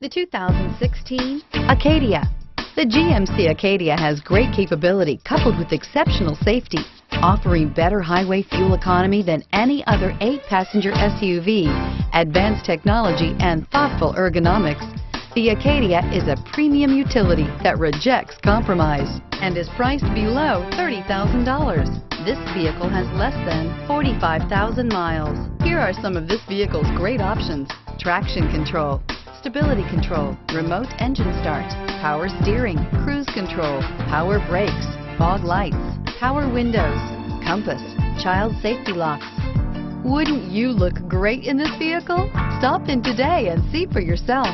The 2016 Acadia. The GMC Acadia has great capability coupled with exceptional safety, offering better highway fuel economy than any other 8-passenger SUV, advanced technology, and thoughtful ergonomics. The Acadia is a premium utility that rejects compromise and is priced below $30,000. This vehicle has less than 45,000 miles. Here are some of this vehicle's great options: traction control, stability control, remote engine start, power steering, cruise control, power brakes, fog lights, power windows, compass, child safety locks. Wouldn't you look great in this vehicle? Stop in today and see for yourself.